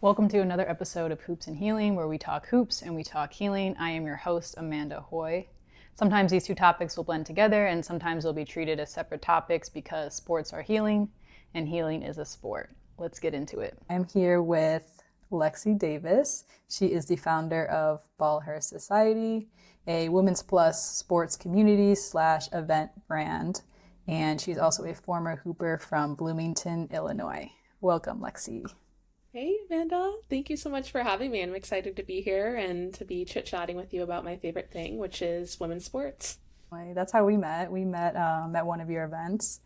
Welcome to another episode of Hoops and Healing, where we talk hoops and we talk healing. I am your host, Amanda Hoy. Sometimes these two topics will blend together, and sometimes they'll be treated as separate topics because sports are healing and healing is a sport. Let's get into it. I'm here with Lexi Davis. She is the founder of BallHer Society, a women's plus sports community / event brand. And she's also a former hooper from Bloomington, Illinois. Welcome, Lexi. Hey, Amanda. Thank you so much for having me. I'm excited to be here and to be chit-chatting with you about my favorite thing, which is women's sports. That's how we met. We met at one of your events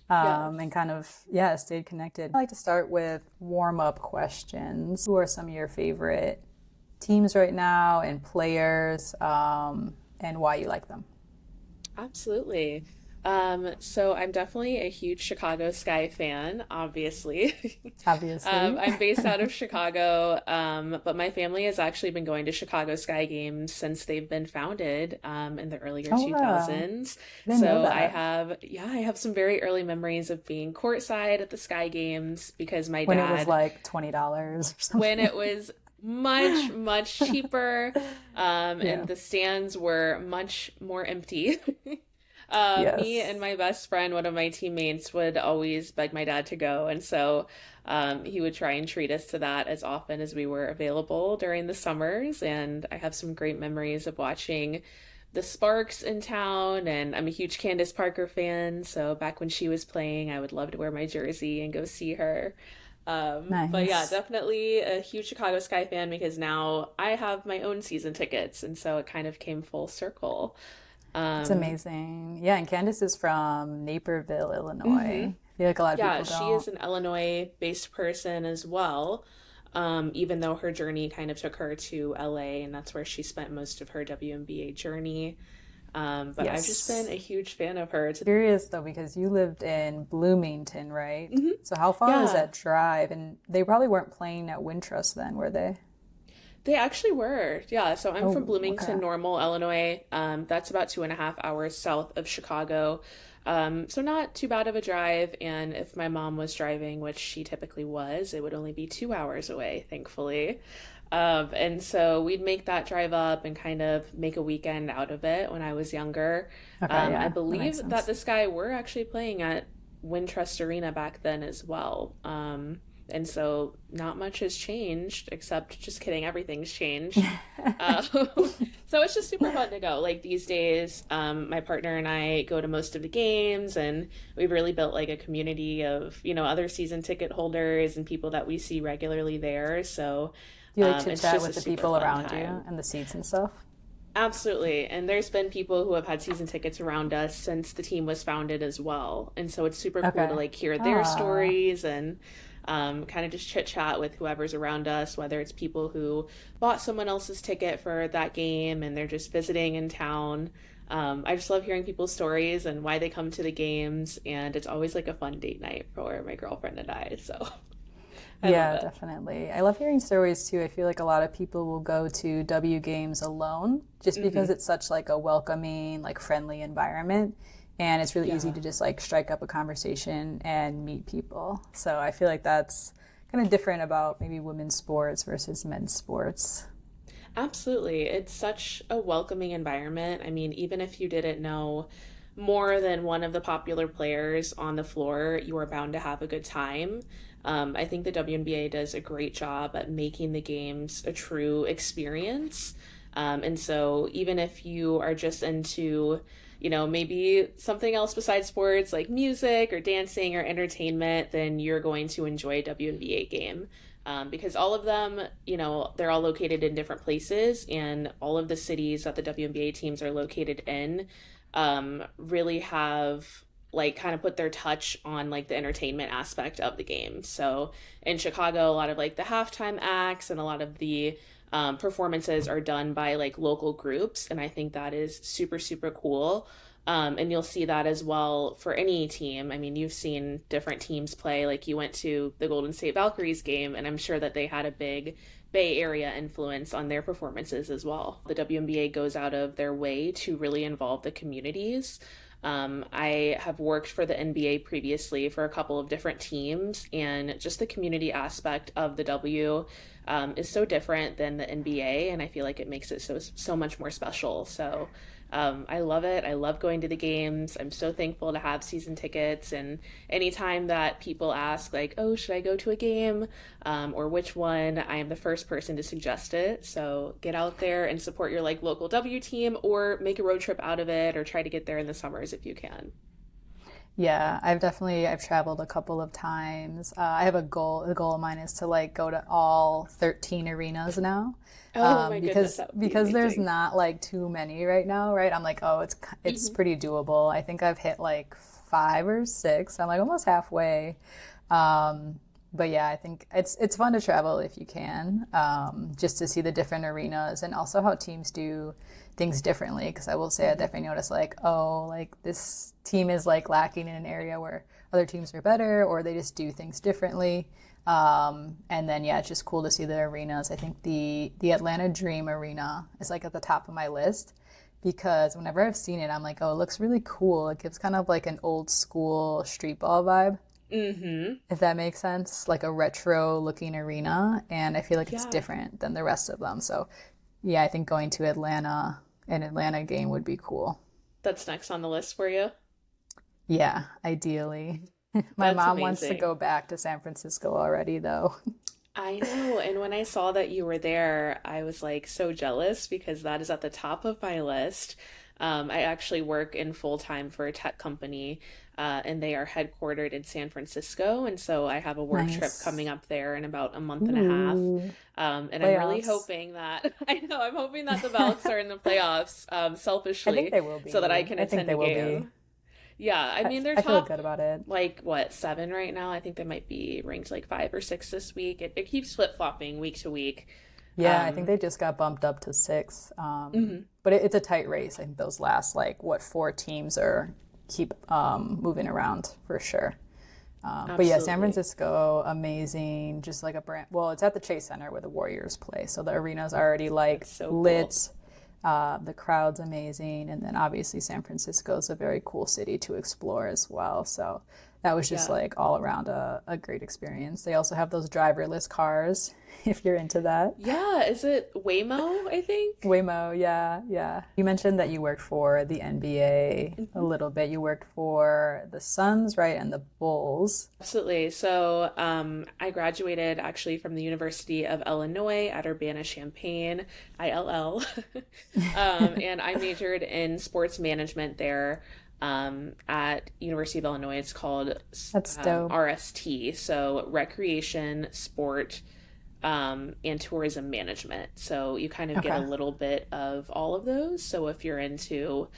and kind of, stayed connected. I like to start with warm-up questions. Who are some of your favorite teams right now and players and why you like them? Absolutely. So I'm definitely a huge Chicago Sky fan, obviously. Obviously. I'm based out of Chicago, but my family has actually been going to Chicago Sky games since they've been founded in the earlier 2000s. Wow. So I have some very early memories of being courtside at the Sky games because my when dad, it was like $20 or something. when it was much cheaper, and the stands were much more empty. Yes. Me and my best friend, one of my teammates, would always beg my dad to go. And so he would try and treat us to that as often as we were available during the summers. And I have some great memories of watching the Sparks in town. And I'm a huge Candace Parker fan. So back when she was playing, I would love to wear my jersey and go see her. Nice. But yeah, definitely a huge Chicago Sky fan because now I have my own season tickets. And so it kind of came full circle. It's amazing. Yeah, and Candace is from Naperville, Illinois. I feel like a lot of people She don't. is an Illinois-based person as well, even though her journey kind of took her to LA, and that's where she spent most of her WNBA journey. But I've just been a huge fan of her. Curious though, because you lived in Bloomington, right? So how far was that drive? And they probably weren't playing at Wintrust then, were they? They actually were. Yeah. So I'm from Bloomington, okay. Normal, Illinois. That's about 2.5 hours south of Chicago. So not too bad of a drive. And if my mom was driving, which she typically was, it would only be 2 hours away, thankfully. And so we'd make that drive up and kind of make a weekend out of it when I was younger. Okay, I that makes believe that sense. the Sky were actually playing at Wintrust Arena back then as well. And so not much has changed, except just kidding, everything's changed. Uh, so it's just super fun to go. Like these days, my partner and I go to most of the games, and we've really built like a community of, other season ticket holders and people that we see regularly there. So Do you like chit it's chat just with a the super people fun around you time. and the seats and stuff? Absolutely. And there's been people who have had season tickets around us since the team was founded as well. And so it's super cool to Okay. like hear their Ah, stories and kind of just chit chat with whoever's around us, whether it's people who bought someone else's ticket for that game and they're just visiting in town. I just love hearing people's stories and why they come to the games. And it's always like a fun date night for my girlfriend and I. So I love yeah, it. definitely. I love hearing stories too. I feel like a lot of people will go to W games alone just because it's such like a welcoming, like friendly environment. And it's really easy Yeah. to just like strike up a conversation and meet people. So I feel like that's kind of different about maybe women's sports versus men's sports. Absolutely. It's such a welcoming environment. I mean, even if you didn't know more than one of the popular players on the floor, you are bound to have a good time. I think the WNBA does a great job at making the games a true experience. And so even if you are just into, maybe something else besides sports like music or dancing or entertainment, then you're going to enjoy a WNBA game. Because all of them, they're all located in different places, and all of the cities that the WNBA teams are located in really have like kind of put their touch on like the entertainment aspect of the game. So in Chicago, a lot of like the halftime acts and a lot of the performances are done by like local groups, and I think that is super cool. And you'll see that as well for any team. I mean, you've seen different teams play. Like you went to the Golden State Valkyries game, and I'm sure that they had a big Bay Area influence on their performances as well. The WNBA goes out of their way to really involve the communities I have worked for the NBA previously for a couple of different teams, and just the community aspect of the W is so different than the NBA, and I feel like it makes it so much more special. So I love it. I love going to the games. I'm so thankful to have season tickets. And anytime that people ask, like, oh, should I go to a game or which one, I am the first person to suggest it. So get out there and support your like local W team or make a road trip out of it or try to get there in the summers if you can. Yeah, I've traveled a couple of times. I have a goal. The goal of mine is to like go to all 13 arenas now, Oh my goodness, because that would be there's amazing. not like too many right now, right? I'm like, oh, it's Hmm. pretty doable. I think I've hit like five or six. I'm like almost halfway. Um, but yeah, I think it's fun to travel if you can, just to see the different arenas and also how teams do things differently. Because I will say I Hmm. definitely noticed like, oh, like this team is like lacking in an area where other teams are better, or they just do things differently. And then yeah, it's just cool to see the arenas. I think the Atlanta Dream Arena is like at the top of my list because whenever I've seen it, I'm like, oh, it looks really cool. It gives kind of like an old school street ball vibe, Hmm. if that makes sense, like a retro looking arena. And I feel like it's Yeah, different than the rest of them. So yeah, I think going to an Atlanta game would be cool. that's next on the list for you. Yeah, ideally. My That's mom wants to amazing. go back to San Francisco already, though. I know. And when I saw that you were there, I was like so jealous because that is at the top of my list. I actually work in full time for a tech company, and they are headquartered in San Francisco. And so I have a work trip Nice. coming up there in about a month and a half. Ooh, And I'm really playoffs. hoping that, I know, I'm hoping that the Belks are in the playoffs, I think selfishly, they will so that I be. can I think attend they a will be. game. Yeah, I mean, they're I feel top good about it. like what, seven right now. I think they might be ranked like five or six this week. It keeps flip-flopping week to week. Yeah, I think Um, they just got bumped up to six. mhm. But it's a tight race. I think those last like what four teams are keep moving around for sure. But yeah, San Absolutely. Francisco, amazing. Just like a brand. Well, it's at the Chase Center where the Warriors play, so the arena's already like That's so cool. lit. The crowd's amazing, and then obviously San Francisco is a very cool city to explore as well. So that was just Yeah. like all around a great experience. They also have those driverless cars, if you're into that. Yeah, is it Waymo, I think? Waymo, yeah, yeah. You mentioned that you worked for the NBA a Mhm. little bit. You worked for the Suns, right, and the Bulls. Absolutely. So, I graduated actually from the University of Illinois at Urbana-Champaign, ILL. And I majored in sports management there at University of Illinois. It's called That's dope. RST, so Recreation, Sport, and Tourism Management. So you kind of get a Okay. little bit of all of those. So if you're into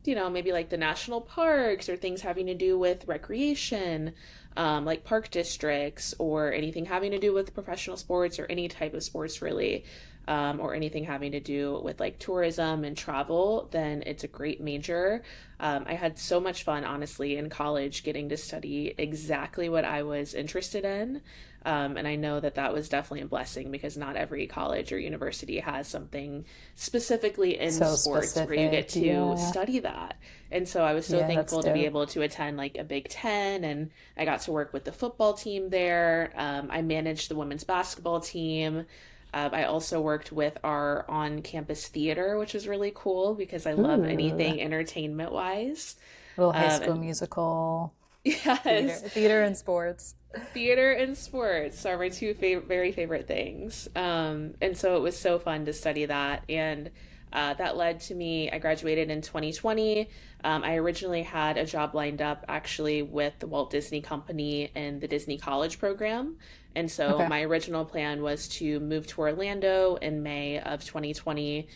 maybe like the national parks or things having to do with recreation, like park districts or anything having to do with professional sports or any type of sports really, or anything having to do with like tourism and travel, then it's a great major. I had so much fun, honestly, in college getting to study exactly what I was interested in. And I know that that was definitely a blessing because not every college or university has something specifically in So sports where you get specific. to Yeah. study that. And so I was so Yeah, that's thankful to be dope. able to attend like a Big Ten, and I got to work with the football team there. I managed the women's basketball team. I also worked with our on campus theater, which was really cool because I love Ooh, anything entertainment wise. little High School And Musical, yes, theater and sports. theater and sports are my two very favorite things. And so it was so fun to study that. And that led to me, I graduated in 2020. I originally had a job lined up actually with the Walt Disney Company and the Disney College program. And so Okay. my original plan was to move to Orlando in May of 2020,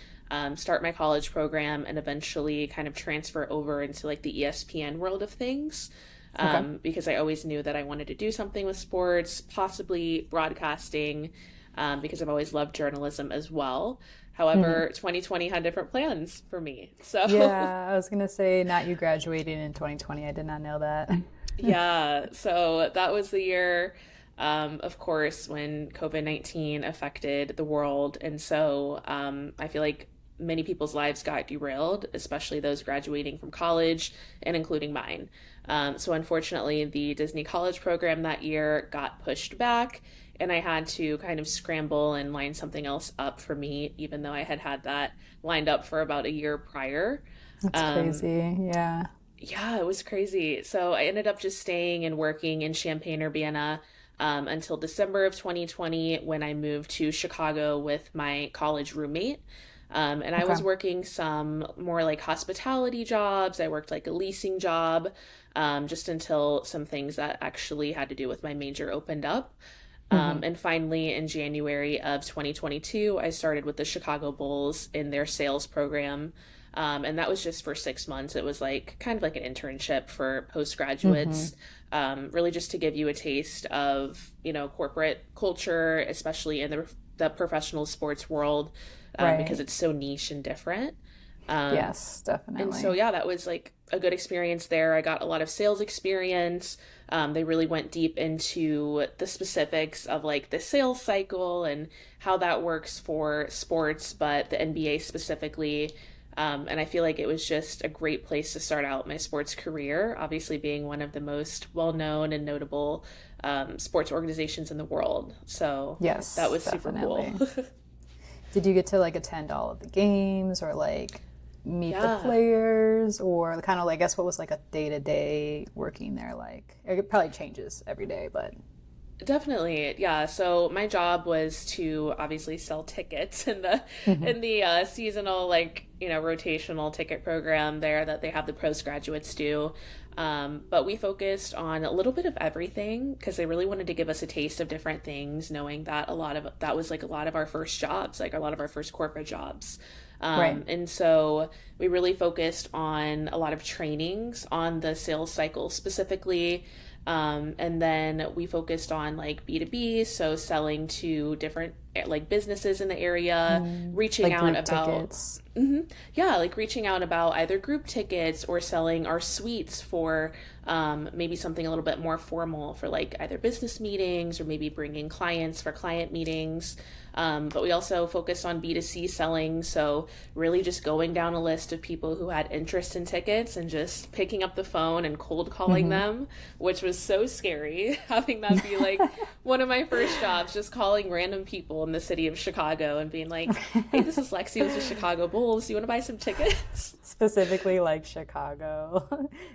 start my college program, and eventually kind of transfer over into like the ESPN world of things, Okay. because I always knew that I wanted to do something with sports, possibly broadcasting, because I've always loved journalism as well. Hmm. However, 2020 had different plans for me. So, Yeah, I was gonna say not you graduating in 2020. I did not know that. yeah, so that was the year, of course, when COVID-19 affected the world. And so I feel like many people's lives got derailed, especially those graduating from college and including mine. So unfortunately, the Disney College program that year got pushed back, and I had to kind of scramble and line something else up for me, even though I had had that lined up for about a year prior. That's Um, crazy. Yeah. yeah, it was crazy. So I ended up just staying and working in Champaign, Urbana, until December of 2020 when I moved to Chicago with my college roommate. And I Okay. was working some more like hospitality jobs. I worked like a leasing job, just until some things that actually had to do with my major opened up. Hmm. And finally, in January of 2022, I started with the Chicago Bulls in their sales program. And that was just for 6 months. It was like kind of like an internship for Hmm. postgraduates, really just to give you a taste of, corporate culture, especially in the professional sports world, because Right. it's so niche and different. Um, Yes, and so, definitely. yeah, that was like a good experience there. I got a lot of sales experience. They really went deep into the specifics of like the sales cycle and how that works for sports, but the NBA specifically. And I feel like it was just a great place to start out my sports career, obviously being one of the most well known and notable sports organizations in the world. So that Yes, was super cool. definitely. Did you get to like attend all of the games or like meet the Yeah. players or kind of like, I guess what was like a day to day working there like? It probably changes every day, but. Definitely, yeah. So my job was to obviously sell tickets in the Hmm. seasonal rotational ticket program there that they have the postgraduates do. But we focused on a little bit of everything because they really wanted to give us a taste of different things, knowing that a lot of that was like a lot of our first jobs, like a lot of our first corporate jobs. Right. And so we really focused on a lot of trainings on the sales cycle specifically. And then we focused on like B2B, so selling to different like businesses in the area, reaching Like out group about, tickets. yeah, like reaching out about either group tickets or selling our suites for maybe something a little bit more formal for like either business meetings or maybe bringing clients for client meetings. But we also focused on B2C selling. So, really just going down a list of people who had interest in tickets and just picking up the phone and cold calling Hmm. them, which was so scary. Having that be like one of my first jobs, just calling random people in the city of Chicago and being like, hey, this is Lexi with the Chicago Bulls. Do you want to buy some tickets? Specifically like Chicago.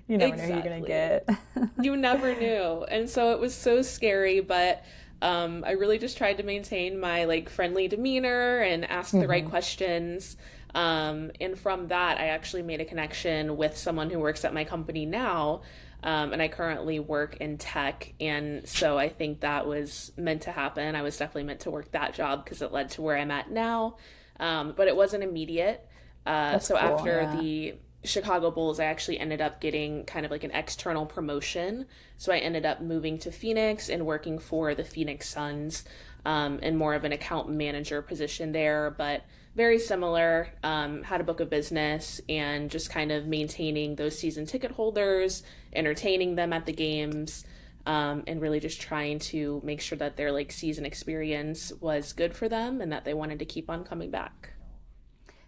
You never know who you're gonna Exactly. get. You never knew. And so it was so scary, but I really just tried to maintain my like friendly demeanor and ask the right Hmm. questions. And from that, I actually made a connection with someone who works at my company now. And I currently work in tech. And so I think that was meant to happen. I was definitely meant to work that job because it led to where I'm at now. But it wasn't immediate. That's So cool, after yeah. the Chicago Bulls, I actually ended up getting kind of like an external promotion. So I ended up moving to Phoenix and working for the Phoenix Suns, in more of an account manager position there, but very similar. Had a book of business and just kind of maintaining those season ticket holders, entertaining them at the games. And really just trying to make sure that their like season experience was good for them and that they wanted to keep on coming back.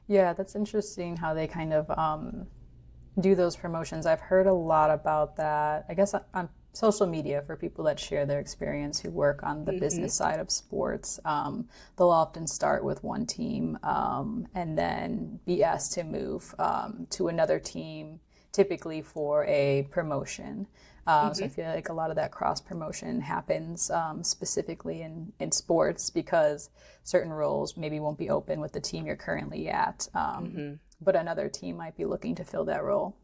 Yeah, that's interesting how they kind of do those promotions. I've heard a lot about that. I guess on social media for people that share their experience who work on the Hmm. business side of sports. They'll often start with one team and then be asked to move to another team, typically for a promotion. So I Hmm. feel like a lot of that cross promotion happens specifically in sports because certain roles maybe won't be open with the team you're currently at, Hmm. but another team might be looking to fill that role.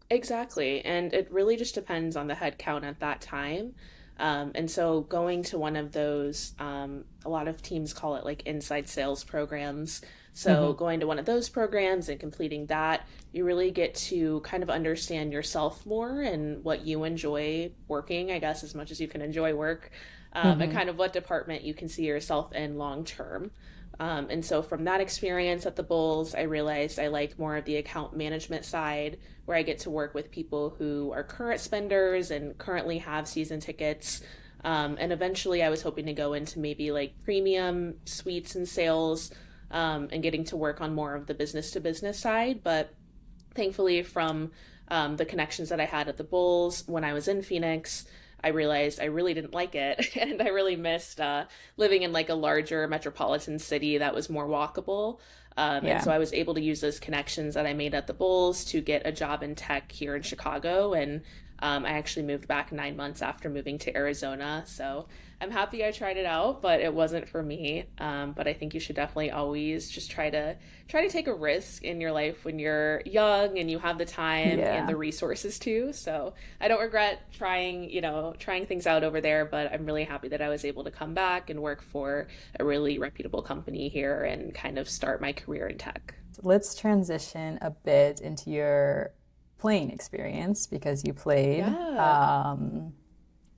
Exactly. And it really just depends on the head count at that time. And so going to one of those, a lot of teams call it like inside sales programs. So Hmm. going to one of those programs and completing that, you really get to kind of understand yourself more and what you enjoy working, I guess, as much as you can enjoy work, and Hmm. kind of what department you can see yourself in long term. And so from that experience at the Bulls, I realized I like more of the account management side where I get to work with people who are current spenders and currently have season tickets. And eventually I was hoping to go into maybe like premium suites and sales. and getting to work on more of the business to business side. But thankfully, from the connections that I had at the Bulls when I was in Phoenix, I realized I really didn't like it. And I really missed living in like a larger metropolitan city that was more walkable. And Yeah. so I was able to use those connections that I made at the Bulls to get a job in tech here in Chicago. And I actually moved back 9 months after moving to Arizona. So I'm happy I tried it out, but it wasn't for me. But I think you should definitely always just try to take a risk in your life when you're young and you have the time and Yeah. the resources to. So I don't regret trying things out over there, but I'm really happy that I was able to come back and work for a really reputable company here and kind of start my career in tech. Let's transition a bit into your playing experience because Yeah.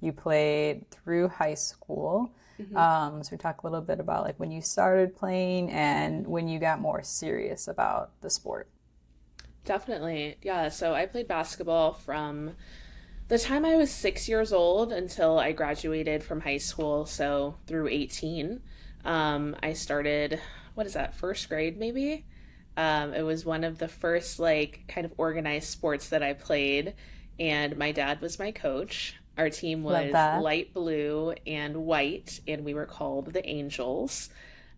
you played through high school. Hmm. So we talk a little bit about like when you started playing and when you got more serious about the sport. Definitely. Yeah. So I played basketball from the time I was 6 years old until I graduated from high school, so through 18. I started, what is that, first grade maybe? It was one of the first, like, kind of organized sports that I played, and my dad was my coach. Our team Love was that. light blue and white, and we were called the Angels.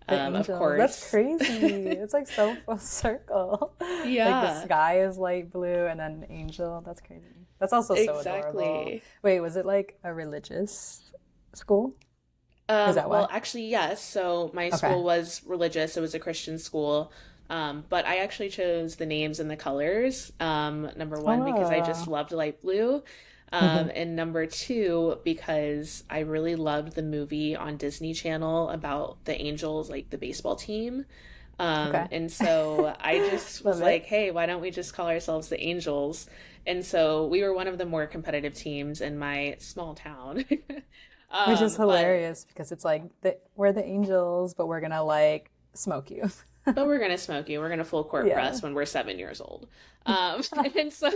The Of angels. That's course. crazy. It's like so full circle. Like the Yeah, sky is light blue and then angel. That's crazy. That's also so adorable. exactly. Wait, was it like a religious school? Is that Well, why? actually, yes. So my Okay. school was religious. It was a Christian school. But I actually chose the names and the colors. Number one, because I just Oh. loved light blue. Hmm. And number two, because I really loved the movie on Disney Channel about the Angels, like the baseball team. Okay. And so I just was Love like, it. hey, why don't we just call ourselves the Angels? And so we were one of the more competitive teams in my small town. Which is But hilarious because it's like we're the angels, but we're gonna like smoke you. we're gonna smoke you. We're gonna full court Yeah. press when we're 7 years old. And so,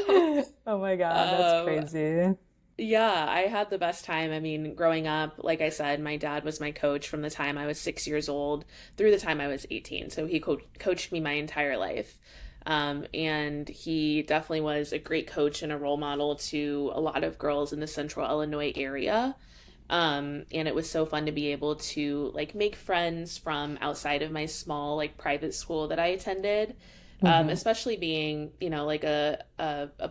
Oh my God, that's um, crazy. yeah, I had the best time. I mean, growing up, like I said, my dad was my coach from the time I was 6 years old through the time I was 18. So he coached me my entire life. And he definitely was a great coach and a role model to a lot of girls in the central Illinois area. And it was so fun to be able to like make friends from outside of my small like private school that I attended. Hmm. Especially being, like a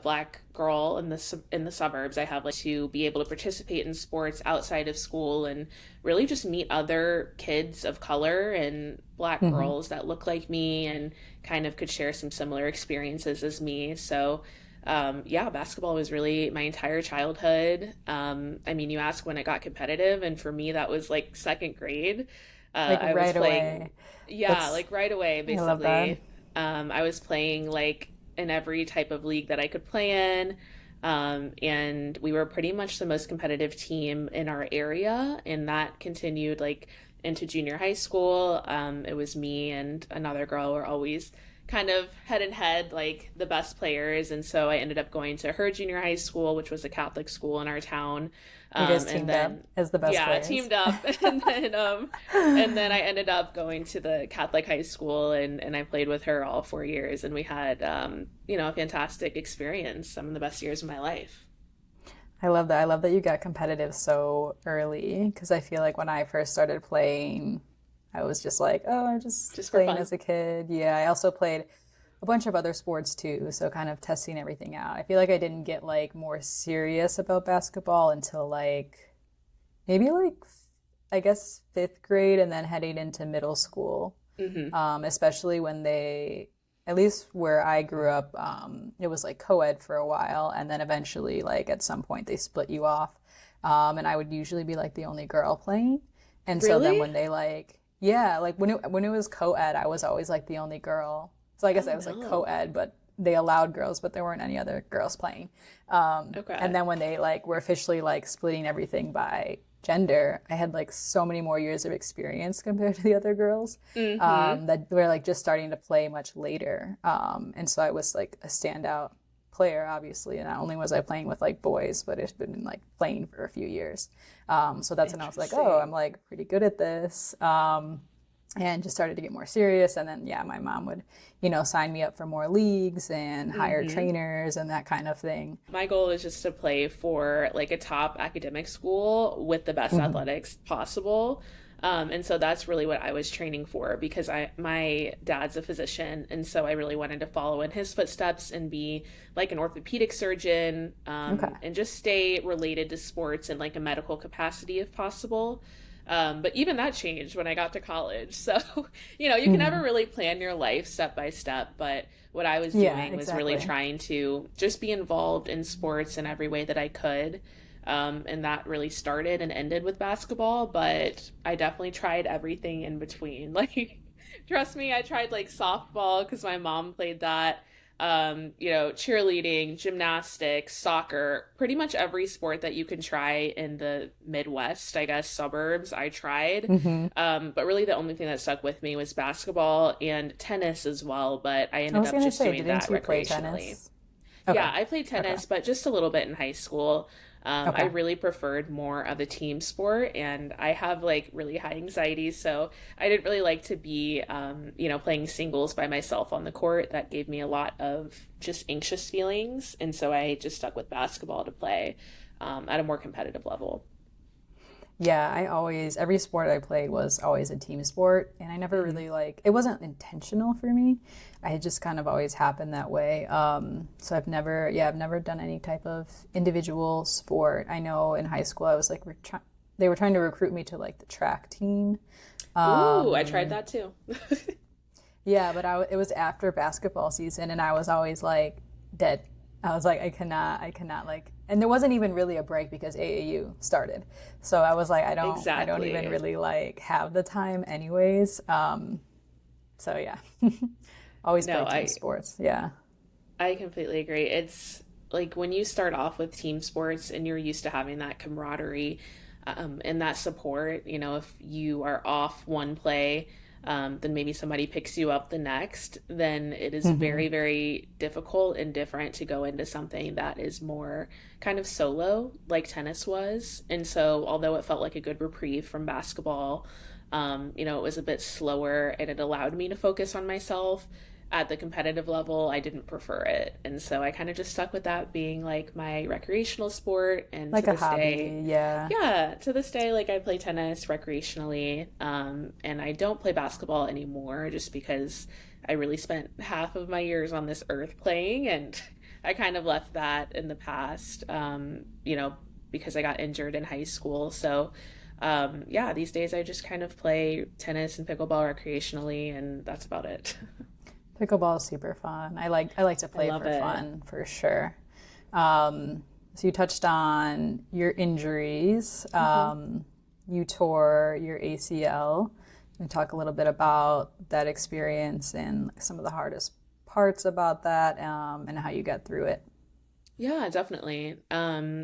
black girl in the suburbs, I have like to be able to participate in sports outside of school and really just meet other kids of color and black Hmm. girls that look like me and kind of could share some similar experiences as me. So yeah, basketball was really my entire childhood. I mean, you ask when it got competitive, and for me, that was like second grade. Like I was right playing, away. yeah, That's like right away, I love that. basically. I was playing like in every type of league that I could play in. And we were pretty much the most competitive team in our area, and that continued like into junior high school. It was me and another girl were always kind of head and head, like the best players. And so I ended up going to her junior high school, which was a Catholic school in our town. You guys And teamed up then, as the best yeah, players. teamed up. And then I ended up going to the Catholic high school and I played with her all 4 years. And we had, a fantastic experience, some of the best years of my life. I love that. I love that you got competitive so early because I feel like when I first started playing, I was just like, oh, I'm just Just for playing fun. as a kid. Yeah, I also played a bunch of other sports too, so kind of testing everything out. I feel like I didn't get like more serious about basketball until like maybe like I guess fifth grade and then heading into middle school. Hmm. Especially when at least where I grew up, it was like co-ed for a while, and then eventually, like at some point, they split you off, and I would usually be like the only girl playing, and so then Really? when they like, yeah, like when it was co-ed, I was always like the only girl. So I guess Oh, I was like no. co-ed, but they allowed girls, but there weren't any other girls playing. And Okay. then when they like were officially like splitting everything by gender, I had like so many more years of experience compared to the other girls Hmm. that were like just starting to play much later. And so I was like a standout player, obviously. And not only was I playing with like boys, but it's been like playing for a few years. So that's when I was like, oh, I'm Interesting. like pretty good at this. and just started to get more serious. And then, yeah, my mom would, sign me up for more leagues and hire Mm-hmm. trainers and that kind of thing. My goal is just to play for like a top academic school with the best Hmm. athletics possible. And so that's really what I was training for because my dad's a physician, and so I really wanted to follow in his footsteps and be like an orthopedic surgeon, Okay. and just stay related to sports in like a medical capacity if possible. But even that changed when I got to college. So, you can never Hmm. really plan your life step by step. But what I was Yeah, doing was really exactly. trying to just be involved in sports in every way that I could. And that really started and ended with basketball. But I definitely tried everything in between. Like, trust me, I tried like softball because my mom played that, cheerleading, gymnastics, soccer, pretty much every sport that you can try in the Midwest, I guess, suburbs, I tried. Hmm. But really the only thing that stuck with me was basketball and tennis as well, but I I ended was up gonna just say, doing didn't that you play recreationally. tennis? Yeah, Okay. I played Okay. tennis, but just a little bit in high school. I Okay. really preferred more of a team sport, and I have like really high anxiety, so I didn't really like to be, playing singles by myself on the court. That gave me a lot of just anxious feelings, and so I just stuck with basketball to play at a more competitive level. Yeah, every sport I played was always a team sport, and I never Hmm. really it wasn't intentional for me. I had just kind of always happened that way. So I've never done any type of individual sport. I know in high school I was like, they were trying to recruit me to like the track team. Ooh, I tried Um, that too. yeah, but it was after basketball season, and I was always like dead. I was like, I cannot and there wasn't even really a break because AAU started. So I was like, I don't even Exactly. really have the time anyways. So yeah, always No, play team I sports. Yeah. I completely agree. It's like when you start off with team sports and you're used to having that camaraderie, and that support, if you are off one play, then maybe somebody picks you up the next, then it is Hmm. very, very difficult and different to go into something that is more kind of solo, like tennis was. And so, although it felt like a good reprieve from basketball, it was a bit slower and it allowed me to focus on myself at the competitive level. I didn't prefer it. And so I kind of just stuck with that being like my recreational sport. And to Like a this day, hobby. Yeah. yeah, to this day, like I play tennis recreationally. And I don't play basketball anymore just because I really spent half of my years on this earth playing. And I kind of left that in the past, because I got injured in high school. So, yeah, these days I just kind of play tennis and pickleball recreationally, and that's about it. Pickleball is super fun. I like to I play love for it. fun for sure. So you touched on your injuries. Hmm. You tore your ACL. Can you talk a little bit about that experience and some of the hardest parts about that, and how you got through it? Yeah, definitely.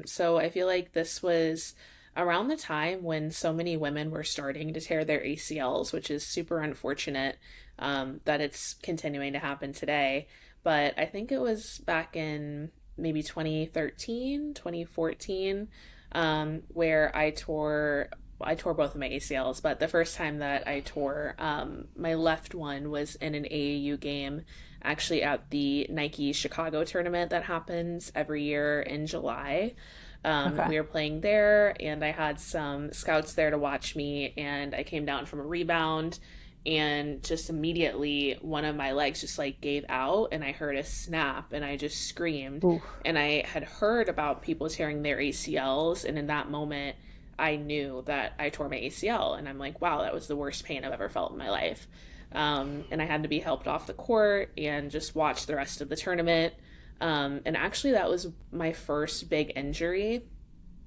So I feel like this was around the time when so many women were starting to tear their ACLs, which is super unfortunate, that it's continuing to happen today. But I think it was back in maybe 2013, 2014, where I tore both of my ACLs, but the first time that I tore my left one was in an AAU game, actually at the Nike Chicago tournament that happens every year in July. Okay. We were playing there, and I had some scouts there to watch me, and I came down from a rebound, and just immediately one of my legs just like gave out, and I heard a snap, and I just screamed. Oof. And I had heard about people tearing their ACLs, and in that moment, I knew that I tore my ACL, and I'm like, wow, that was the worst pain I've ever felt in my life. And I had to be helped off the court and just watch the rest of the tournament. And actually, that was my first big injury.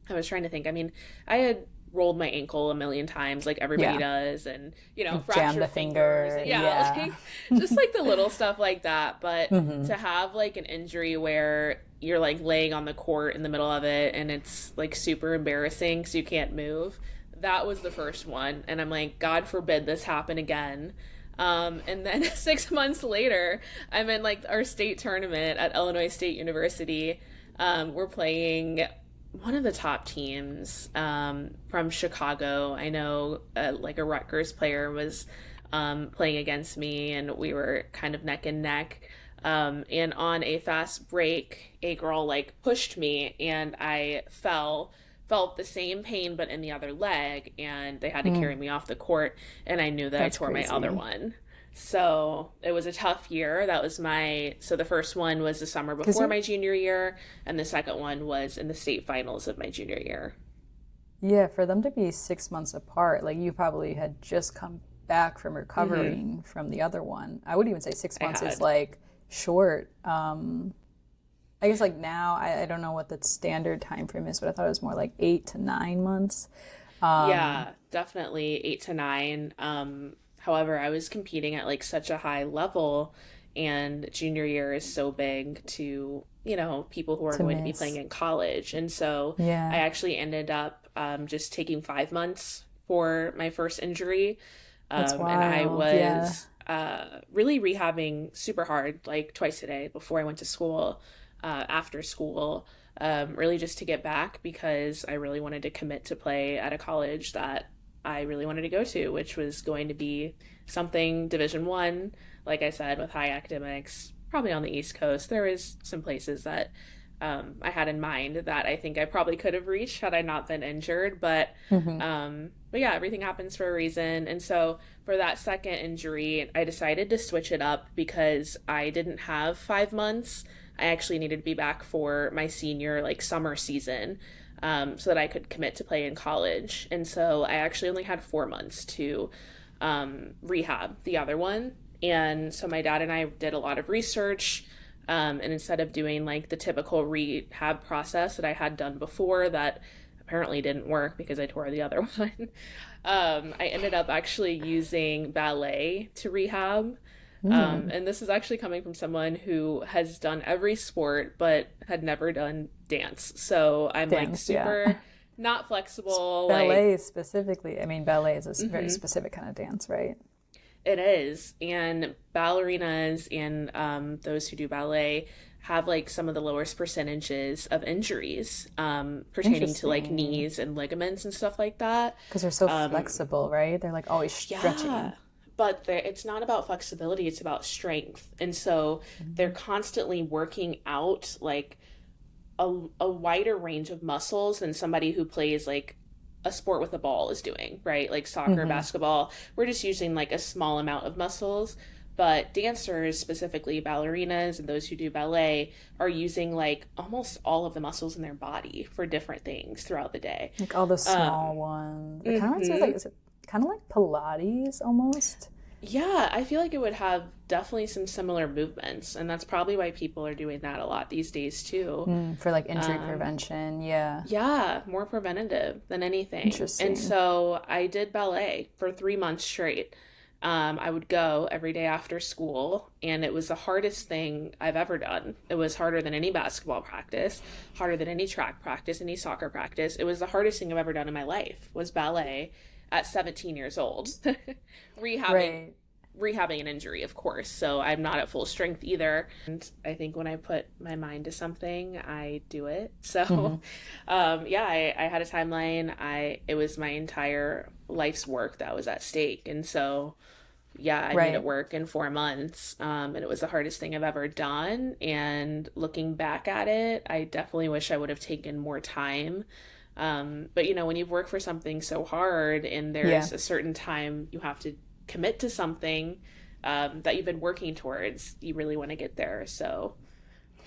I was trying to think. I mean, I had rolled my ankle a million times, like everybody Yeah. does, and Like jam fractured the fingers, finger. and yeah, Yeah. like just like the little stuff like that. But Hmm. to have like an injury where you're like laying on the court in the middle of it, and it's like super embarrassing because you can't move. That was the first one, and I'm like, God forbid this happen again. And then 6 months later, I'm in like our state tournament at Illinois State University. We're playing one of the top teams, from Chicago. I know, like a Rutgers player was playing against me, and we were kind of neck and neck. And on a fast break, a girl like pushed me, and I felt the same pain but in the other leg, and they had to carry Mm, me off the court, and I knew that I that's tore my other crazy. one. So it was a tough year. That was so the first one was the summer Because before my junior year, and the second one was in the state finals of my junior year. yeah, for them to be 6 months apart, like you probably had just come back from Mm-hmm. recovering from the other one. I would even say six I months is had. like short. I guess like now, I don't know what the standard time frame is, but I thought it was more like 8 to 9 months. Um, Yeah, definitely 8 to 9. However, I was competing at like such a high level, and junior year is so big to, people who are to going to be playing miss. in college. And so I Yeah, actually ended up just taking 5 months for my first injury. that's And I wild. Yeah. was really rehabbing super hard, like twice a day before I went to school, after school, really just to get back because I really wanted to commit to play at a college that I really wanted to go to, which was going to be something Division 1, like I said, with high academics, probably on the East Coast. There was some places that I had in mind that I think I probably could have reached had I not been injured. Hmm. But yeah, everything happens for a reason. And so for that second injury, I decided to switch it up because I didn't have 5 months. I actually needed to be back for my senior like summer season, so that I could commit to play in college. And so I actually only had 4 months to rehab the other one. And so my dad and I did a lot of research. And instead of doing like the typical rehab process that I had done before, that apparently didn't work because I tore the other one, I ended up actually using ballet to rehab. Mm, And this is actually coming from someone who has done every sport but had never done dance. So I'm like dance, yeah. super not flexible. Like, Ballet specifically. I mean, ballet is a very mm-hmm. specific kind of dance, right? It is. And ballerinas and those who do ballet have like some of the lowest percentages of injuries, pertaining to like Interesting. knees and ligaments and stuff like that. Because they're so Um, flexible, right? They're like always yeah. stretching. But it's not about flexibility, it's about strength. And so they're Mhm. constantly working out like a wider range of muscles than somebody who plays like a sport with a ball is doing, right? Like soccer, Hmm. basketball, we're just using like a small amount of muscles. But dancers, specifically ballerinas and those who do ballet, are using like almost all of the muscles in their body for different things throughout the day. Like all the small Um, ones. It kind of reminds me of like, mhm. is it kind of like Pilates almost? Yeah, I feel like it would have definitely some similar movements, and that's probably why people are doing that a lot these days too. Mm, for like injury Um, prevention. Yeah. yeah, more preventative than anything. And Interesting. so I did ballet for 3 months straight. I would go every day after school, and it was the hardest thing I've ever done. It was harder than any basketball practice, harder than any track practice, any soccer practice. It was the hardest thing I've ever done in my life was ballet at 17 years old. rehabbing Right. rehabbing an injury, of course. So I'm not at full strength either. And I think when I put my mind to something, I do it. Hmm. So, yeah, I had a timeline. It was my entire life's work that was at stake, and so yeah, I made it Right. work in 4 months. And it was the hardest thing I've ever done. And looking back at it, I definitely wish I would have taken more time. But when you've worked for something so hard and Yeah. there's a certain time you have to commit to something, that you've been working towards, you really want to get there. So,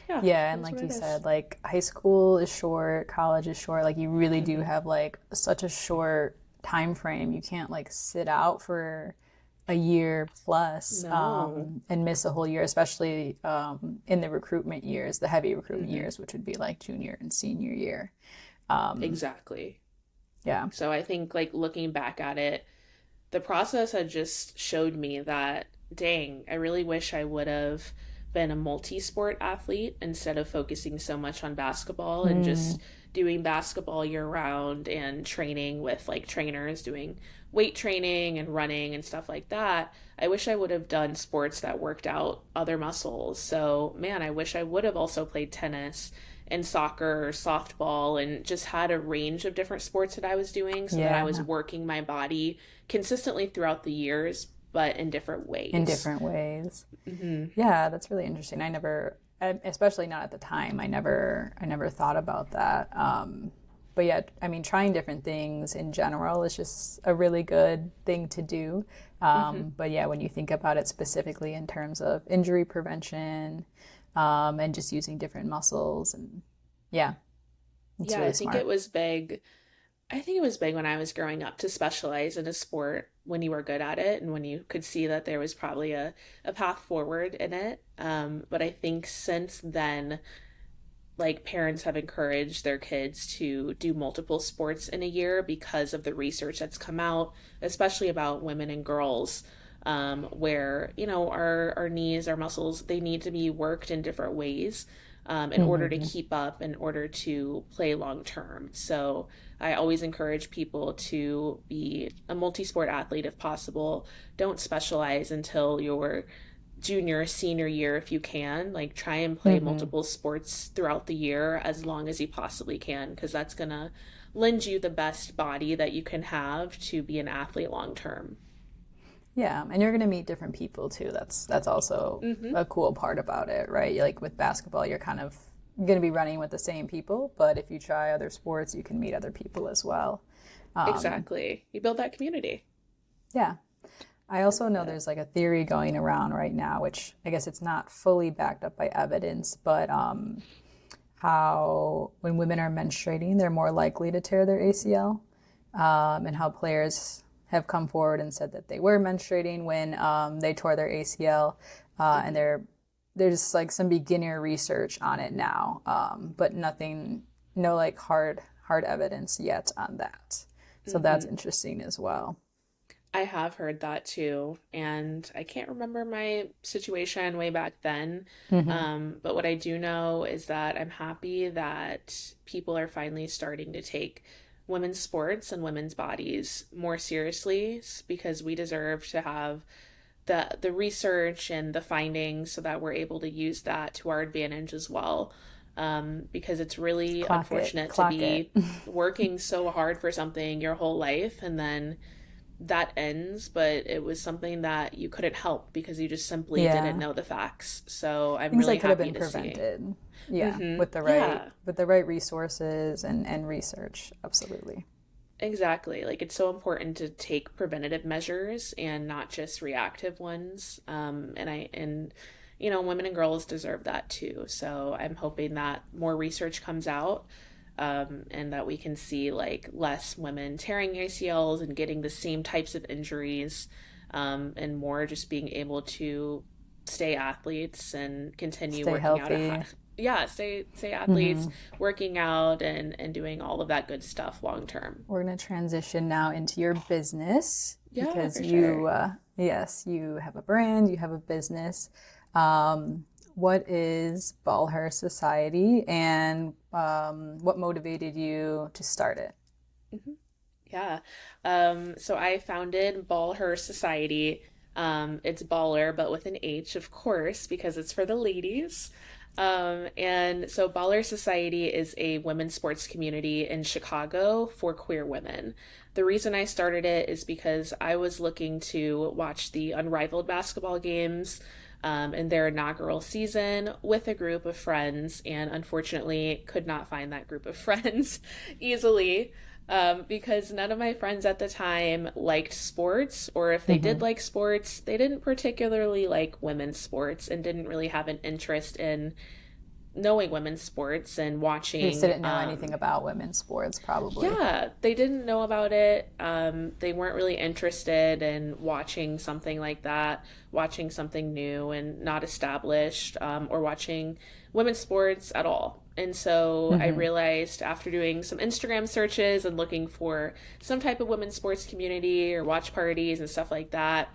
yeah, Yeah, it and is like what you it is. said, like high school is short, college is short. Like you really do Hmm. have like such a short time frame. You can't like sit out for a year plus No. and miss a whole year, especially in the recruitment years, the heavy recruitment Hmm. years, which would be like junior and senior year. Um, Exactly. yeah. So I think like looking back at it, the process had just showed me that, dang, I really wish I would have been a multi sport athlete instead of focusing so much on basketball and Mm, just doing basketball year round and training with like trainers, doing weight training and running and stuff like that. I wish I would have done sports that worked out other muscles. So, man, I wish I would have also played tennis and soccer or softball and just had a range of different sports that I was doing so that I was yeah. working my body consistently throughout the years, but in different In ways. different ways. Hmm. Yeah, that's really interesting. I never, especially not at the time, I never thought about that. But yeah, I mean, trying different things in general is just a really good thing to do. Hmm. But yeah, when you think about it specifically in terms of injury prevention, and just using different muscles, and yeah, it's Yeah, really I think it smart. was big. I think it was big when I was growing up to specialize in a sport when you were good at it and when you could see that there was probably a path forward in it. But I think since then, like parents have encouraged their kids to do multiple sports in a year because of the research that's come out, especially about women and girls, where our knees, our muscles, they need to be worked in different ways, in order to Hmm. keep up, in order to play long term. So I always encourage people to be a multi-sport athlete if possible. Don't specialize until you're junior, senior year if you can. Like try and play Hmm. multiple sports throughout the year as long as you possibly can, because that's going to lend you the best body that you can have to be an athlete long term. Yeah, and you're gonna meet different people too. That's also Hmm. a cool part about it, right? Like with basketball, you're kind of gonna be running with the same people, but if you try other sports, you can meet other people as well. Um, Exactly. You build that community. yeah. I also know Yeah. there's like a theory going around right now, which I guess it's not fully backed up by evidence, but how when women are menstruating, they're more likely to tear their ACL, and how players have come forward and said that they were menstruating when they tore their ACL, and Hmm. there's like some beginner research on it now, but nothing, no like hard evidence yet on that. So that's Hmm. interesting as well. I have heard that too, and I can't remember my situation way back then. Hmm. But what I do know is that I'm happy that people are finally starting to take women's sports and women's bodies more seriously, because we deserve to have the research and the findings so that we're able to use that to our advantage as well. Because it's really Clock it, unfortunate to clock it. be working so hard for something your whole life and then that ends, but it was something that you couldn't help because you just simply didn't Yeah, know the facts. So I'm things really that could have happy been to see. prevented. Yeah, Mm-hmm. Yeah, with the right resources and research. Absolutely. exactly. Like it's so important to take preventative measures and not just reactive ones. And women and girls deserve that too. So I'm hoping that more research comes out, and that we can see like less women tearing ACLs and getting the same types of injuries, and more just being able to stay athletes and continue Stay working out healthy. yeah, stay athletes, Hmm. working out and doing all of that good stuff long term. We're going to transition now into your business Yeah, because for sure. yes, you have a brand, you have a business. Um, what is BallHer Society, and what motivated you to start it? Hmm. Yeah. So I founded BallHer Society. It's baller, but with an H, of course, because it's for the ladies. And so BallHer Society is a women's sports community in Chicago for queer women. The reason I started it is because I was looking to watch the Unrivaled basketball games, in their inaugural season with a group of friends, and unfortunately could not find that group of friends easily, because none of my friends at the time liked sports, or if they did Hmm. like sports, they didn't particularly like women's sports and didn't really have an interest in knowing women's sports and They just watching. didn't know anything about women's sports, probably. Yeah, they didn't know about it. They weren't really interested in watching something like that, watching something new and not established, or watching women's sports at all. And so I Hmm. realized after doing some Instagram searches and looking for some type of women's sports community or watch parties and stuff like that,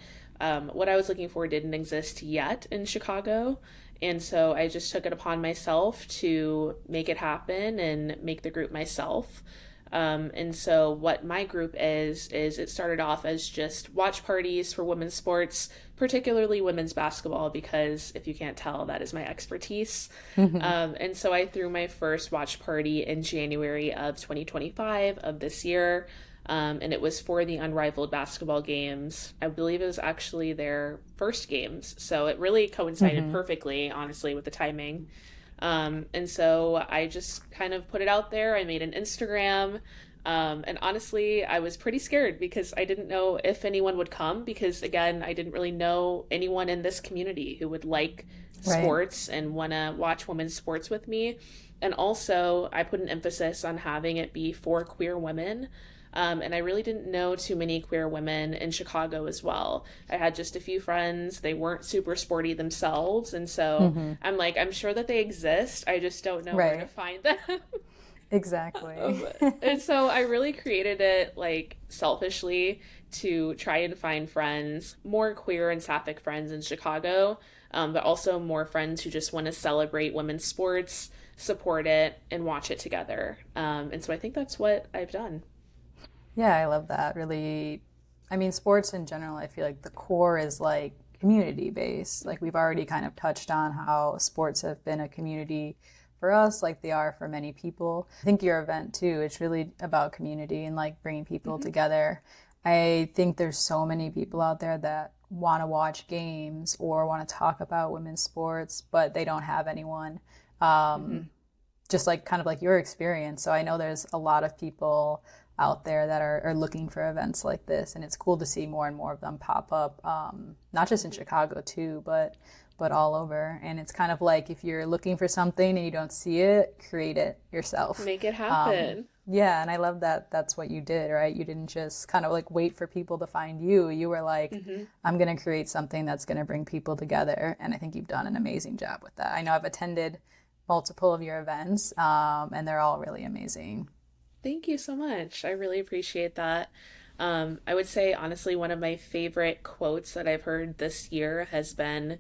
what I was looking for didn't exist yet in Chicago. And so I just took it upon myself to make it happen and make the group myself. And so what my group is it started off as just watch parties for women's sports, particularly women's basketball, because if you can't tell, that is my expertise. Hmm. And so I threw my first watch party in January of 2025 of this year. And it was for the Unrivaled basketball games. I believe it was actually their first games. So it really coincided Mm-hmm. perfectly, honestly, with the timing. And so I just kind of put it out there. I made an Instagram. And honestly, I was pretty scared because I didn't know if anyone would come because, again, I didn't really know anyone in this community who would like Right. sports and want to watch women's sports with me. And also, I put an emphasis on having it be for queer women. And I really didn't know too many queer women in Chicago as well. I had just a few friends. They weren't super sporty themselves. And so Mm-hmm. I'm like, I'm sure that they exist. I just don't know where to Right. find them. Exactly. And so I really created it like selfishly to try and find friends, more queer and sapphic friends in Chicago, but also more friends who just want to celebrate women's sports, support it, and watch it together. And so I think that's what I've done. Yeah, I love that. Really, I mean, sports in general, I feel like the core is like community based. Like we've already kind of touched on how sports have been a community for us, like they are for many people. I think your event too, it's really about community and like bringing people Hmm. together. I think there's so many people out there that want to watch games or want to talk about women's sports, but they don't have anyone. Hmm. Um, just like kind of like your experience. So I know there's a lot of people out there that are looking for events like this, and it's cool to see more and more of them pop up, not just in Chicago too, but all over. And it's kind of like if you're looking for something and you don't see it, create it yourself. Make it Um, happen. yeah, and I love that that's what you did, right? You didn't just kind of like wait for people to find you. You were like, Hmm. I'm going to create something that's going to bring people together. And I think you've done an amazing job with that. I know I've attended multiple of your events, and they're all really amazing. Thank you so much. I really appreciate that. I would say, honestly, one of my favorite quotes that I've heard this year has been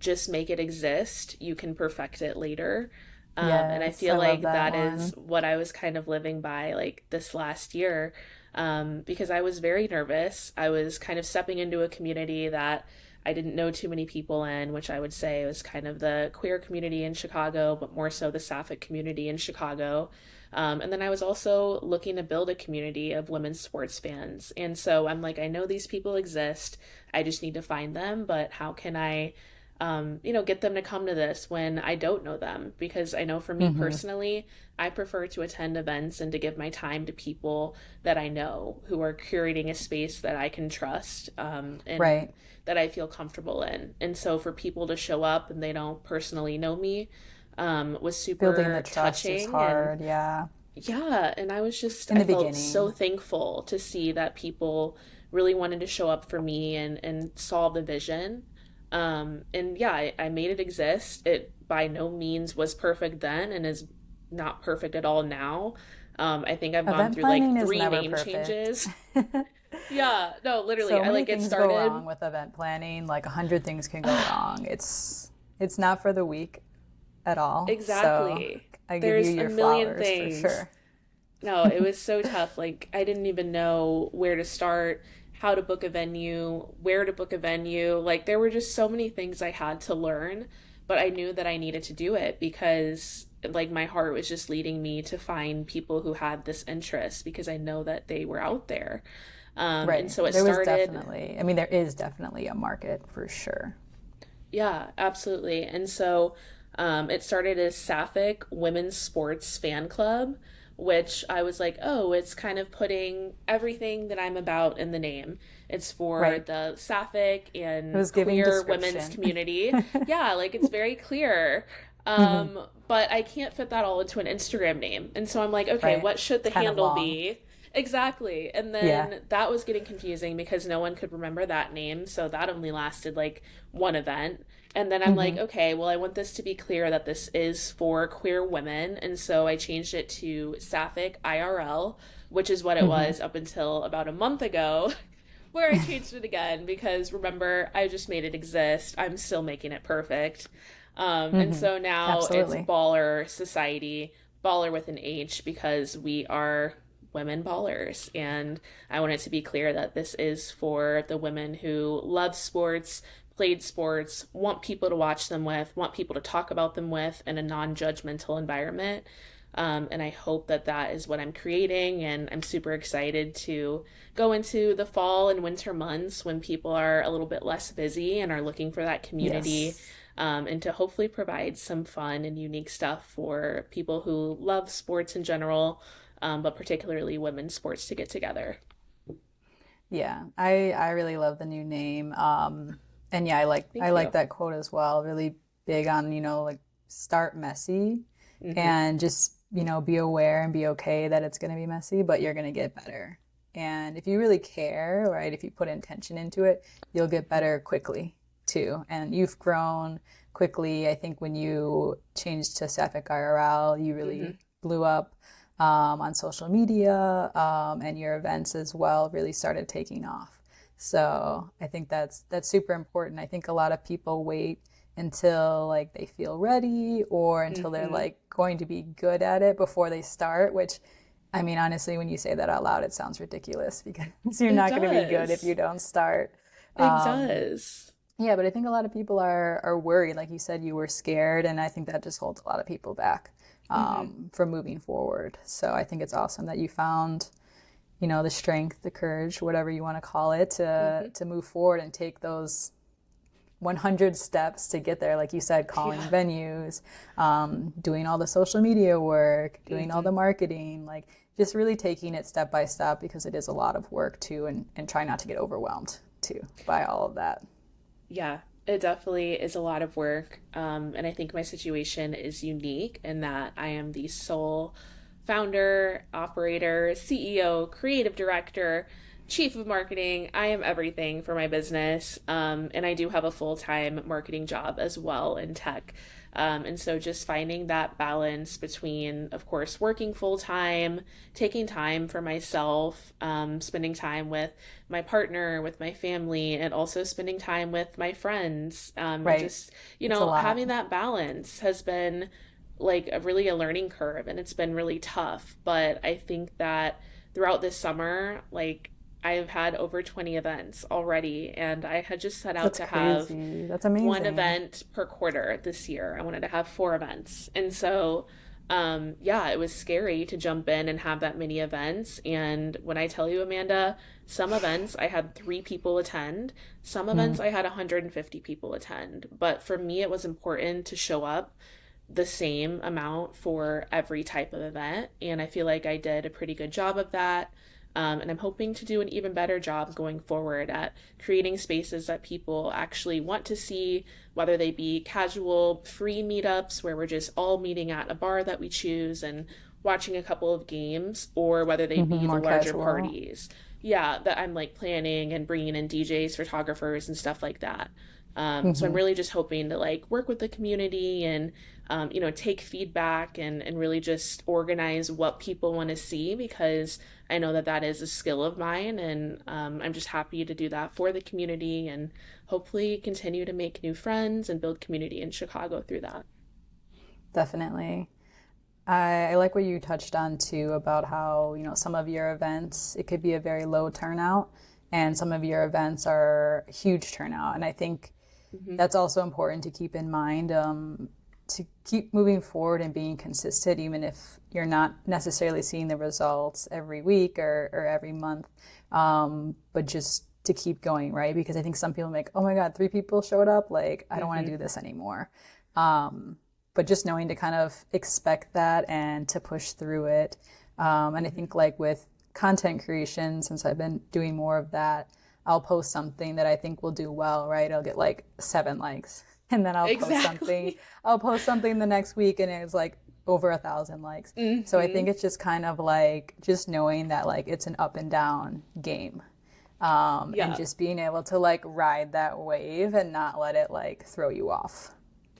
just make it exist. You can perfect it later. And I Yes, feel I love like that that is one. what I was kind of living by like this last year, because I was very nervous. I was kind of stepping into a community that I didn't know too many people in, which I would say was kind of the queer community in Chicago, but more so the sapphic community in Chicago. And then I was also looking to build a community of women's sports fans. And so I'm like, I know these people exist. I just need to find them, but how can I get them to come to this when I don't know them? Because I know for me Hmm. personally, I prefer to attend events and to give my time to people that I know who are curating a space that I can trust, and Right. that I feel comfortable in. And so for people to show up and they don't personally know me, was Building the super trust is touching. And hard. Yeah. yeah, and In I the felt so beginning. thankful to see that people really wanted to show up for me and saw the vision. And yeah, I made it exist. It by no means was perfect then and is not perfect at all now. I think I've gone Event through like planning is three never name perfect. changes. Yeah, no, literally. So I many like get things go started. wrong with event planning. Like 100 things can go wrong. It's not for the weak at all. So Exactly. I give you There's a your million flowers for things. sure. No, it was so tough. Like, I didn't even know where to start, how to book a venue, where to book a venue. Like, there were just so many things I had to learn, but I knew that I needed to do it because, like, my heart was just leading me to find people who had this interest because I know that they were out there. And Right. so it There was started. definitely, I mean, there is definitely a market for sure. Yeah, absolutely. And so it started as Sapphic Women's Sports Fan Club, which I was like, oh, it's kind of putting everything that I'm about in the name. It's for Right. the Sapphic It and was giving queer women's description. community. Yeah, like it's very clear. Hmm. But I can't fit that all into an Instagram name. And so I'm like, okay, Right. what should It's the kind of handle long. be? Exactly. And Yeah. then that was getting confusing because no one could remember that name. So that only lasted like one event. And then I'm like, Hmm. okay, well, I want this to be clear that this is for queer women. And so I changed it to Sapphic IRL, which is what it Hmm. was up until about a month ago, where I changed it again because remember, I just made it exist. I'm still making it perfect. And Hmm. so now it's Absolutely. BallHer Society, baller with an H, because we are women ballers. And I want it to be clear that this is for the women who love sports, played sports, want people to watch them with, want people to talk about them with in a non judgmental environment. And I hope that that is what I'm creating. And I'm super excited to go into the fall and winter months when people are a little bit less busy and are looking for that community, Yes. and to hopefully provide some fun and unique stuff for people who love sports in general, but particularly women's sports to get together. Yeah, I really love the new name. And yeah, I Thank like you. that quote as well. Really big on, like start messy Hmm. and just, be aware and be okay that it's going to be messy, but you're going to get better. And if you really care, right, if you put intention into it, you'll get better quickly too. And you've grown quickly. I think when you changed to Sapphic IRL, you Hmm. really blew up on social media, and your events as well really started taking off. So I think that's super important. I think a lot of people wait until like they feel ready or until they're Hmm. like going to be good at it before they start, which I mean, honestly, when you say that out loud, it sounds ridiculous because you're It not going to be good if you does. don't start. It Um, does. yeah, but I think a lot of people are worried. Like you said, you were scared, and I think that just holds a lot of people back Hmm. from moving forward. So I think it's awesome that you found, the strength, the courage, whatever you want to call it, to Hmm. to move forward and take those 100 steps to get there. Like you said, calling Yeah. venues, doing all the social media work, doing all Hmm. the marketing, like just really taking it step by step because it is a lot of work too, and try not to get overwhelmed too by all of that. Yeah, it definitely is a lot of work. And I think my situation is unique in that I am the sole founder, operator, CEO, creative director, chief of marketing. I am everything for my business. And I do have a full time marketing job as well in tech. And so just finding that balance between, of course, working full time, taking time for myself, spending time with my partner, with my family, and also spending time with my friends. And Right. just, It's a lot. having that balance has been like a learning curve and it's been really tough. But I think that throughout this summer, like, I've had over 20 events already, and I had just set out That's to have crazy. That's one amazing. event per quarter this year. I wanted to have 4 events. And so, yeah, it was scary to jump in and have that many events. And when I tell you, Amanda, some events I had 3 people attend, some Hmm. events I had 150 people attend. But for me, it was important to show up the same amount for every type of event. And I feel like I did a pretty good job of that. And I'm hoping to do an even better job going forward at creating spaces that people actually want to see, whether they be casual, free meetups where we're just all meeting at a bar that we choose and watching a couple of games, or whether they Hmm. be the More larger casual. parties. Yeah, that I'm like planning and bringing in DJs, photographers, and stuff like that. So I'm Hmm. really just hoping to like work with the community and take feedback and really just organize what people want to see, because I know that that is a skill of mine, and I'm just happy to do that for the community and hopefully continue to make new friends and build community in Chicago through that. Definitely. I like what you touched on too about how, some of your events, it could be a very low turnout, and some of your events are huge turnout. And I think Hmm. that's also important to keep in mind, to keep moving forward and being consistent, even if you're not necessarily seeing the results every week or every month, but just to keep going, right? Because I think some people make, oh my God, 3 people showed up. Like, I don't want to Hmm. do this anymore. But just knowing to kind of expect that and to push through it. And I Hmm. think, like with content creation, since I've been doing more of that, I'll post something that I think will do well, right? I'll get like 7 likes. And then Exactly. I'll post something the next week and it's like over 1,000 likes. So I Hmm. think it's just kind of like just knowing that like it's an up and down game. And Yeah, just being able to like ride that wave and not let it like throw you off.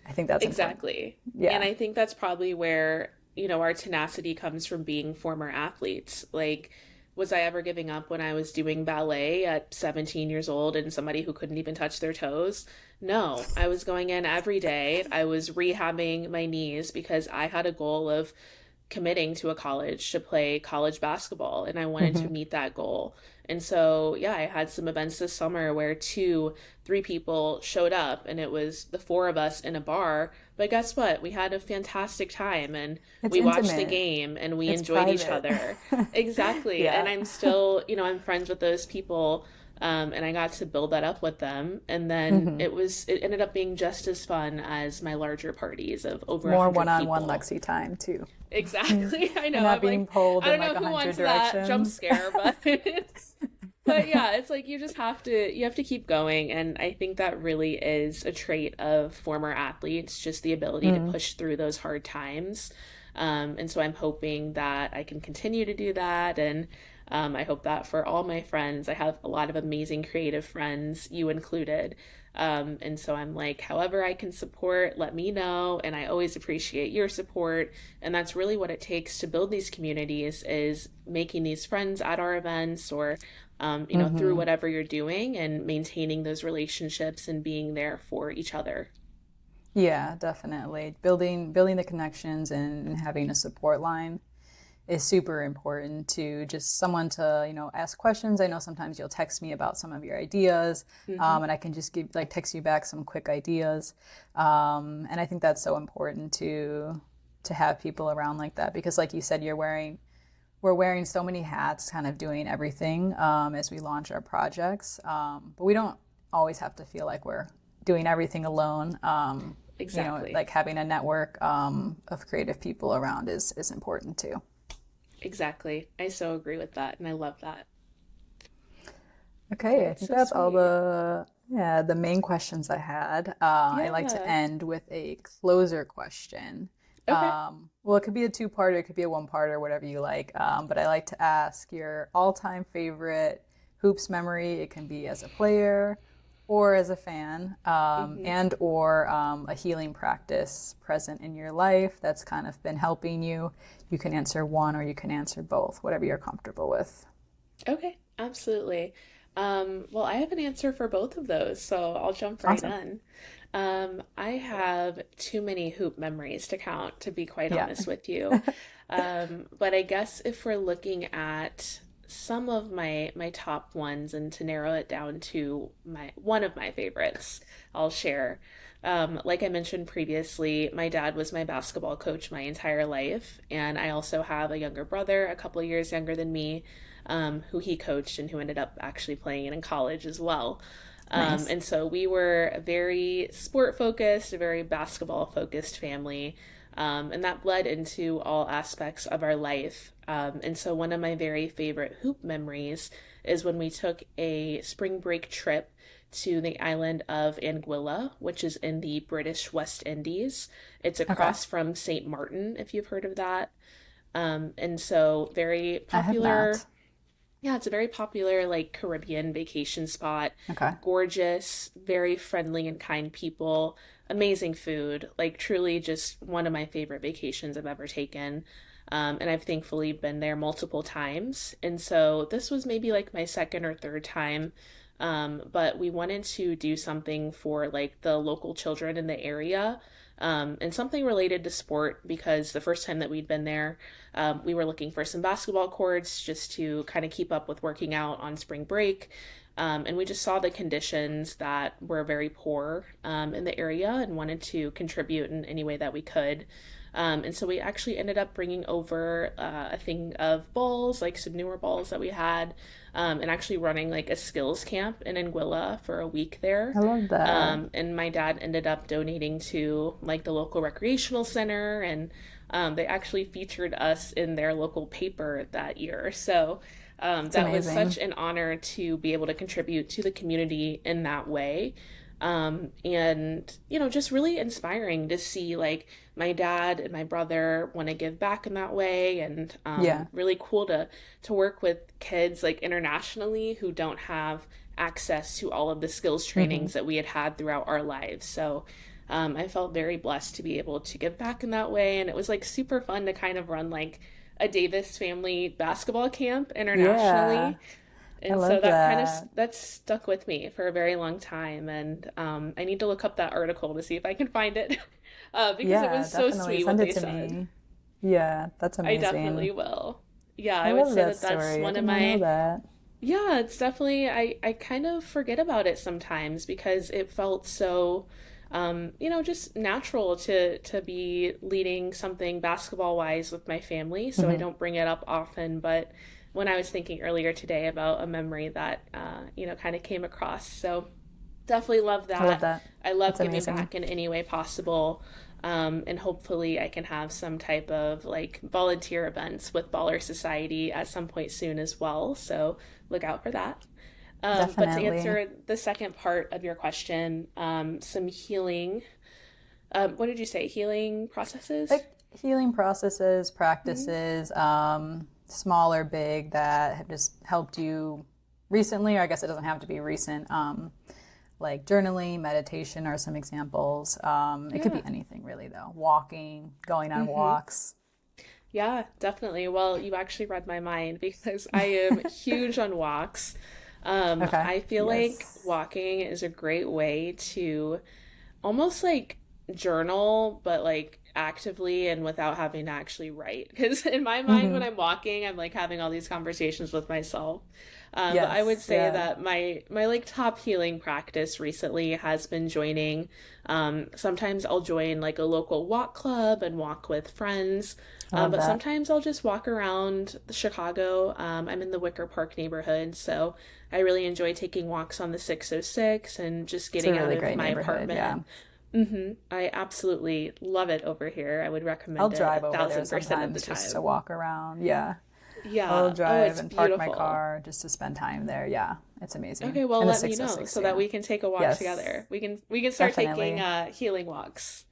I think that's important. exactly. And Yeah. I think that's probably where, our tenacity comes from being former athletes. Like, was I ever giving up when I was doing ballet at 17 years old and somebody who couldn't even touch their toes? No, I was going in every day. I was rehabbing my knees because I had a goal of committing to a college to play college basketball, and I wanted to Hmm. meet that goal. And so, yeah, I had some events this summer where two, three people showed up, and it was the four of us in a bar. But guess what? We had a fantastic time, and It's we watched the intimate. game, and we It's enjoyed each private. other. Exactly. And Yeah. I'm still, I'm friends with those people. And I got to build that up with them. And then Hmm. it ended up being just as fun as my larger parties of over a More hundred one-on-one people. Lexi time too. You're Exactly. I know. not I'm being like, pulled I in don't like know a who hundred wants that jump directions. scare, but but yeah, it's like you have to keep going, and I think that really is a trait of former athletes, just the ability to Mm. push through those hard times. And so I'm hoping that I can continue to do that, and I hope that for all my friends, I have a lot of amazing creative friends, you included. And so I'm like, however I can support, let me know. And I always appreciate your support. And that's really what it takes to build these communities is making these friends at our events or, through Hmm. whatever you're doing and maintaining those relationships and being there for each other. Yeah, definitely. Building the connections and having a support line is super important to just someone to, ask questions. I know sometimes you'll text me about some of your ideas, Hmm. and I can just give like text you back some quick ideas. And I think that's so important to have people around like that because like you said, we're wearing so many hats, kind of doing everything as we launch our projects. But we don't always have to feel like we're doing everything alone. Exactly. Like having a network of creative people around is important too. Exactly. I so agree with that. And I love that. Okay, I That's think so that's all sweet. the main questions I had. I like to Yeah. end with a closer question. Okay. Well, it could be a two-parter, it could be a one-parter, whatever you like. But I like to ask your all-time favorite hoops memory. It can be as a player or as a fan, Hmm. and or a healing practice present in your life that's kind of been helping you. You can answer one or you can answer both, whatever you're comfortable with. Okay. Absolutely. Well, I have an answer for both of those, so I'll jump right Awesome. in. I have too many hoop memories to count, to be quite Yeah. honest with you. But I guess if we're looking at some of my top ones and to narrow it down to my one of my favorites, I'll share. Like I mentioned previously, my dad was my basketball coach my entire life, and I also have a younger brother, a couple of years younger than me, who he coached and who ended up actually playing in college as well. Nice. And so we were a very sport focused, a very basketball focused family. And that bled into all aspects of our life. And so one of my very favorite hoop memories is when we took a spring break trip to the island of Anguilla, which is in the British West Indies. It's Okay. across from St. Martin, if you've heard of that. And so very I have popular. not. Yeah, it's a very popular like Caribbean vacation spot. Okay. Gorgeous, very friendly and kind people, amazing food. Like truly just one of my favorite vacations I've ever taken. And I've thankfully been there multiple times. And so this was maybe like my second or third time. But we wanted to do something for like the local children in the area. And something related to sport because the first time that we'd been there, we were looking for some basketball courts just to kind of keep up with working out on spring break. And we just saw the conditions that were very poor in the area and wanted to contribute in any way that we could. And so we actually ended up bringing over a thing of balls, like some newer balls that we had, and actually running like a skills camp in Anguilla for a week there. I love that. And my dad ended up donating to like the local recreational center, and they actually featured us in their local paper that year. So It's that was such amazing. an honor to be able to contribute to the community in that way. And just really inspiring to see like my dad and my brother want to give back in that way, and Yeah. really cool to work with kids like internationally who don't have access to all of the skills Hmm. trainings that we had had throughout our lives. So I felt very blessed to be able to give back in that way, and it was like super fun to kind of run like a Davis family basketball camp Yeah. internationally. I And so love that kind of that. that stuck with me for a very long time, and I need to look up that article to see if I can find it, because it Yeah, was so definitely sweet what send it they to said. me. Yeah, that's I definitely amazing. will. Yeah, I I would love say that that that's story. I one of did not know my, that. yeah, it's definitely, I kind of forget about it sometimes because it felt so, just natural to be leading something basketball wise with my family. So I Hmm. don't bring it up often, but when I was thinking earlier today about a memory that, kind of came across. So definitely love I love that. that. I love That's giving amazing. back in any way possible. And hopefully I can have some type of like volunteer events with BallHer Society at some point soon as well. So look out for that. But to Definitely. answer the second part of your question, some healing. What did you say? Healing processes? Like healing processes, Mm-hmm. practices, small or big, that have just helped you recently, or I guess it doesn't have to be recent. Like journaling, meditation are some examples. It could Yeah. be anything really, though. Walking, going on Mm-hmm. walks. Yeah, definitely. Well, you actually read my mind because I am huge on walks. Okay. I feel like Yes. walking is a great way to almost like journal, but like actively and without having to actually write. Because in my mind, when Hmm. I'm walking, I'm like having all these conversations with myself. But I would Yes. say Yeah. that my like top healing practice recently has been joining. Sometimes I'll join like a local walk club and walk with friends. I love But that. sometimes I'll just walk around Chicago. I'm in the Wicker Park neighborhood, so I really enjoy taking walks on the 606 and just It's a getting out really of great my neighborhood. Yeah. apartment. I absolutely love it over here. I would I'll recommend it a drive over there 1000% of the sometimes just to time. walk around. Yeah. I'll Yeah. Oh, drive it's and park my beautiful. car just to spend time there. Yeah. It's amazing. Okay, well And the let me know 606 so too. that we can take a walk Yes. together. We can start taking Definitely. healing walks.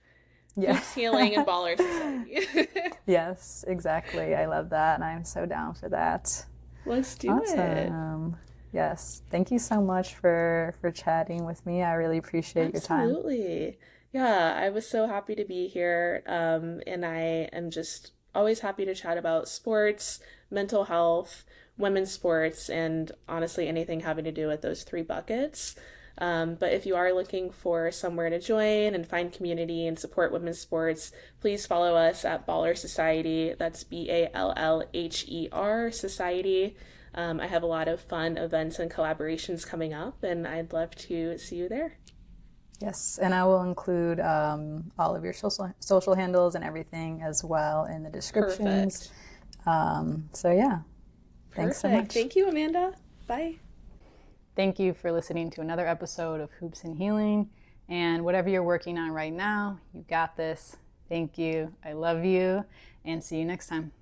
Yeah. Hoops Healing and BallHer Society. Yes, exactly. I love that. And I'm so down for that. Let's do it. Awesome. Yes. Thank you so much for chatting with me. I really appreciate your time. Absolutely. Yeah, I was so happy to be here. And I am just always happy to chat about sports, mental health, women's sports, and honestly anything having to do with those three buckets. But if you are looking for somewhere to join and find community and support women's sports, please follow us at BallHer Society. That's BallHer Society. I have a lot of fun events and collaborations coming up, and I'd love to see you there. Yes, and I will include all of your social handles and everything as well in the descriptions. Perfect. So yeah, thanks so Perfect. much. Thank you, Amanda. Bye. Thank you for listening to another episode of Hoops and Healing. And whatever you're working on right now, you got this. Thank you. I love you, and see you next time.